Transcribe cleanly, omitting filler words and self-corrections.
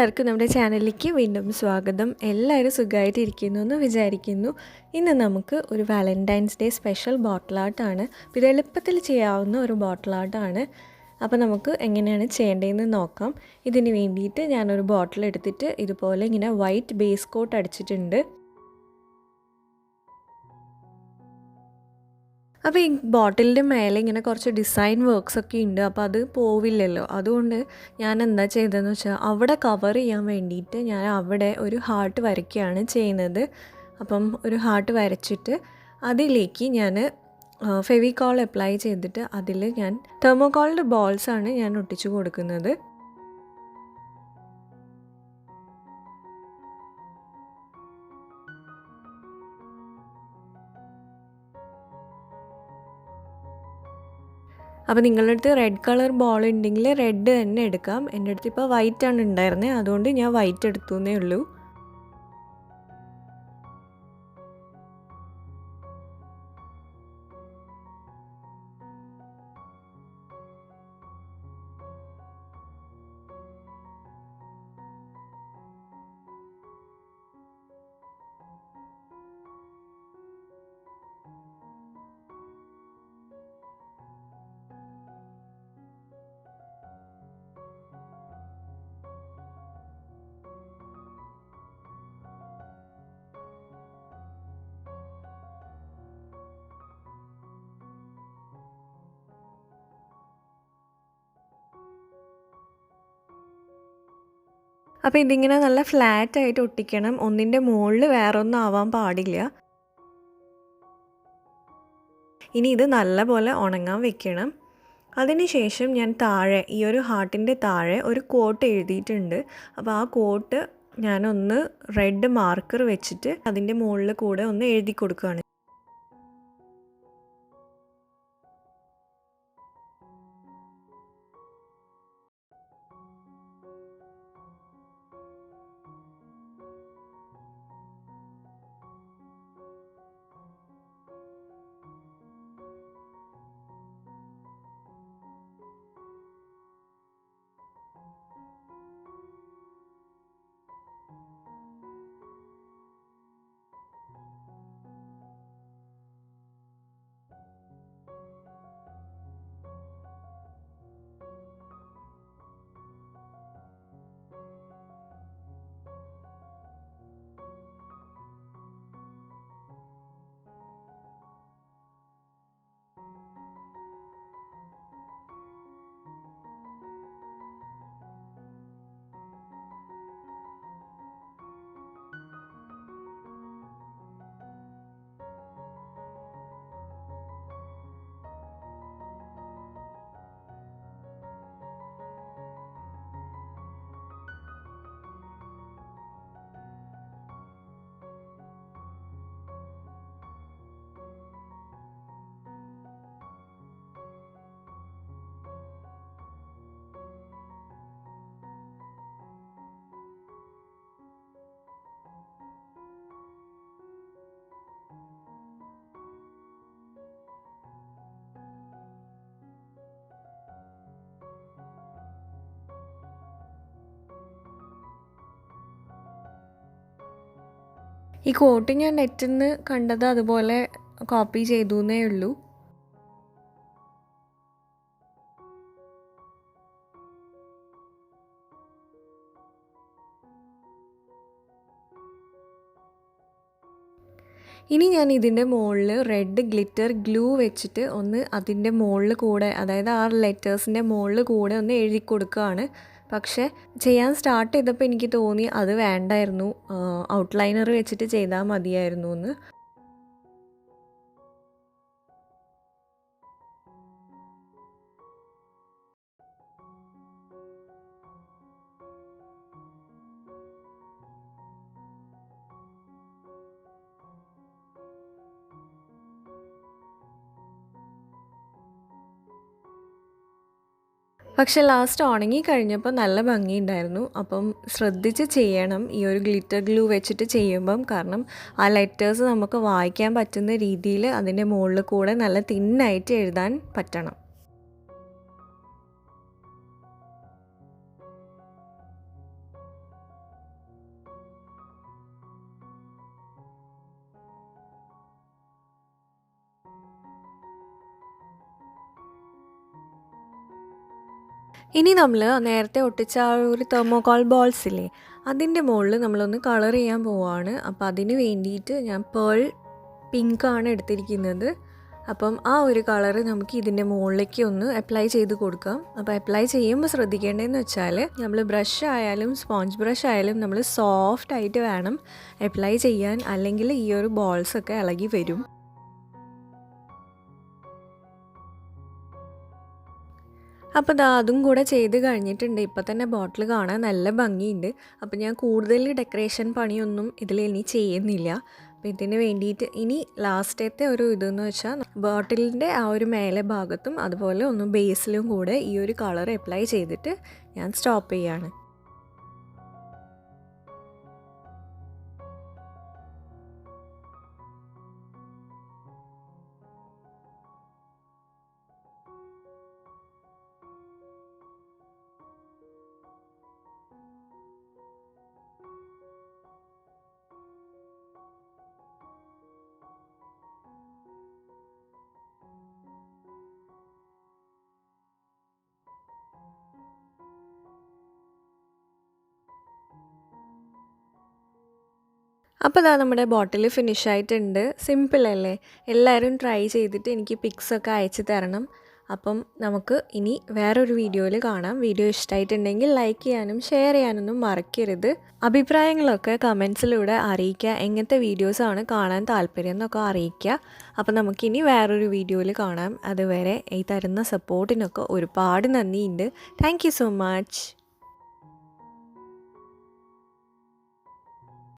എല്ലാവർക്കും നമ്മുടെ ചാനലിലേക്ക് വീണ്ടും സ്വാഗതം. എല്ലാവരും സുഖമായിട്ടിരിക്കുന്നു എന്ന് വിചാരിക്കുന്നു. ഇന്ന് നമുക്ക് ഒരു വാലന്റൈൻസ് ഡേ സ്പെഷ്യൽ ബോട്ടിൽ ആർട്ടാണ്. ഇത് എളുപ്പത്തിൽ ചെയ്യാവുന്ന ഒരു ബോട്ടിൽ ആർട്ടാണ്. അപ്പോൾ നമുക്ക് എങ്ങനെയാണ് ചെയ്യേണ്ടതെന്ന് നോക്കാം. ഇതിന് വേണ്ടിയിട്ട് ഞാനൊരു ബോട്ടിൽ എടുത്തിട്ട് ഇതുപോലെ ഇങ്ങനെ വൈറ്റ് ബേസ് കോട്ട് അടിച്ചിട്ടുണ്ട്. അപ്പോൾ ഈ ബോട്ടിലിൻ്റെ മേലെ ഇങ്ങനെ കുറച്ച് ഡിസൈൻ വർക്ക്സൊക്കെ ഉണ്ട്. അപ്പോൾ അത് പോവില്ലല്ലോ. അതുകൊണ്ട് ഞാൻ എന്താ ചെയ്തതെന്ന് വെച്ചാൽ അവിടെ കവർ ചെയ്യാൻ വേണ്ടിയിട്ട് ഞാൻ അവിടെ ഒരു ഹാർട്ട് വരയ്ക്കുകയാണ് ചെയ്യുന്നത്. അപ്പം ഒരു ഹാർട്ട് വരച്ചിട്ട് അതിലേക്ക് ഞാൻ ഫെവിക്കോൾ അപ്ലൈ ചെയ്തിട്ട് അതിൽ ഞാൻ തെർമോക്കോളിൻ്റെ ബോൾസാണ് ഞാൻ ഒട്ടിച്ചു കൊടുക്കുന്നത്. അപ്പോൾ നിങ്ങളുടെ അടുത്ത് റെഡ് കളർ ബോൾ ഉണ്ടെങ്കിൽ റെഡ് തന്നെ എടുക്കാം. എൻ്റെ അടുത്ത് ഇപ്പോൾ വൈറ്റ് ആണ് ഉണ്ടായിരുന്നത്, അതുകൊണ്ട് ഞാൻ വൈറ്റ് എടുത്തു എന്നേ ഉള്ളൂ. അപ്പോൾ ഇതിങ്ങനെ നല്ല ഫ്ലാറ്റായിട്ട് ഒട്ടിക്കണം. ഒന്നിൻ്റെ മുകളിൽ വേറൊന്നും ആവാൻ പാടില്ല. ഇനി ഇത് നല്ലപോലെ ഉണങ്ങാൻ വെക്കണം. അതിനുശേഷം ഞാൻ താഴെ ഈ ഒരു ഹാർട്ടിൻ്റെ താഴെ ഒരു കോട്ട് എഴുതിയിട്ടുണ്ട്. അപ്പോൾ ആ കോട്ട് ഞാനൊന്ന് റെഡ് മാർക്കർ വെച്ചിട്ട് അതിൻ്റെ മുകളിൽ കൂടെ ഒന്ന് എഴുതി കൊടുക്കുകയാണ്. ഈ കോട്ട് ഞാൻ നെറ്റിൽ നിന്ന് കണ്ടത് അതുപോലെ കോപ്പി ചെയ്തു എന്നേ ഉള്ളൂ. ഇനി ഞാൻ ഇതിൻ്റെ മുകളിൽ റെഡ് ഗ്ലിറ്റർ ഗ്ലൂ വെച്ചിട്ട് ഒന്ന് അതിൻ്റെ മുകളിൽ കൂടെ, അതായത് ആ ലെറ്റേഴ്സിൻ്റെ മുകളിൽ കൂടെ ഒന്ന് എഴുതി കൊടുക്കുകയാണ്. പക്ഷേ ചെയ്യാൻ സ്റ്റാർട്ട് ചെയ്തപ്പോൾ എനിക്ക് തോന്നി അത് വേണ്ടായിരുന്നു, ഔട്ട്ലൈനർ വെച്ചിട്ട് ചെയ്താൽ മതിയായിരുന്നു എന്ന്. പക്ഷെ ലാസ്റ്റ് ഉണങ്ങി കഴിഞ്ഞപ്പോൾ നല്ല ഭംഗിയുണ്ടായിരുന്നു. അപ്പം ശ്രദ്ധിച്ച് ചെയ്യണം ഈ ഒരു ഗ്ലിറ്റർ ഗ്ലൂ വെച്ചിട്ട് ചെയ്യുമ്പം. കാരണം ആ ലെറ്റേഴ്സ് നമുക്ക് വായിക്കാൻ പറ്റുന്ന രീതിയിൽ അതിൻ്റെ മുകളിൽ കൂടെ നല്ല തിന്നായിട്ട് എഴുതാൻ പറ്റണം. ഇനി നമ്മൾ നേരത്തെ ഒട്ടിച്ച ആ ഒരു തെർമോകോൾ ബോൾസ് ഇല്ലേ, അതിൻ്റെ മുകളിൽ നമ്മളൊന്ന് കളർ ചെയ്യാൻ പോവുകയാണ്. അപ്പോൾ അതിന് വേണ്ടിയിട്ട് ഞാൻ പേൾ പിങ്കാണ് എടുത്തിരിക്കുന്നത്. അപ്പം ആ ഒരു കളറ് നമുക്ക് ഇതിൻ്റെ മുകളിലേക്ക് ഒന്ന് അപ്ലൈ ചെയ്ത് കൊടുക്കാം. അപ്പോൾ അപ്ലൈ ചെയ്യുമ്പോൾ ശ്രദ്ധിക്കേണ്ടതെന്ന് വെച്ചാൽ നമ്മൾ ബ്രഷ് ആയാലും സ്പോഞ്ച് ബ്രഷ് ആയാലും നമ്മൾ സോഫ്റ്റ് ആയിട്ട് വേണം അപ്ലൈ ചെയ്യാൻ, അല്ലെങ്കിൽ ഈ ഒരു ബോൾസൊക്കെ ഇളകി വരും. അപ്പോൾ അതും കൂടെ ചെയ്ത് കഴിഞ്ഞിട്ടുണ്ട്. ഇപ്പോൾ തന്നെ ബോട്ടിൽ കാണാൻ നല്ല ഭംഗിയുണ്ട്. അപ്പോൾ ഞാൻ കൂടുതൽ ഡെക്കറേഷൻ പണിയൊന്നും ഇതിൽ ഇനി ചെയ്യുന്നില്ല. അപ്പോൾ ഇതിന് വേണ്ടിയിട്ട് ഇനി ലാസ്റ്റത്തെ ഒരു ഇതെന്ന് വെച്ചാൽ ബോട്ടിലിൻ്റെ ആ ഒരു മേലെ ഭാഗത്തും അതുപോലെ ഒന്ന് ബേസിലും കൂടെ ഈ ഒരു കളർ അപ്ലൈ ചെയ്തിട്ട് ഞാൻ സ്റ്റോപ്പ് ചെയ്യാണ്. അപ്പോൾ നമ്മുടെ ബോട്ടിൽ ഫിനിഷ് ആയിട്ടുണ്ട്. സിമ്പിൾ അല്ലേ? എല്ലാവരും ട്രൈ ചെയ്തിട്ട് എനിക്ക് പിക്സൊക്കെ അയച്ചു തരണം. അപ്പം നമുക്ക് ഇനി വേറൊരു വീഡിയോയിൽ കാണാം. വീഡിയോ ഇഷ്ടമായിട്ടുണ്ടെങ്കിൽ ലൈക്ക് ചെയ്യാനും ഷെയർ ചെയ്യാനൊന്നും മറക്കരുത്. അഭിപ്രായങ്ങളൊക്കെ കമൻസിലൂടെ അറിയിക്കുക. എങ്ങനത്തെ വീഡിയോസാണ് കാണാൻ താല്പര്യം എന്നൊക്കെ അറിയിക്കുക. അപ്പോൾ നമുക്കിനി വേറൊരു വീഡിയോയിൽ കാണാം. അതുവരെ ഈ തരുന്ന സപ്പോർട്ടിനൊക്കെ ഒരുപാട് നന്ദിയുണ്ട്. Thank you so much.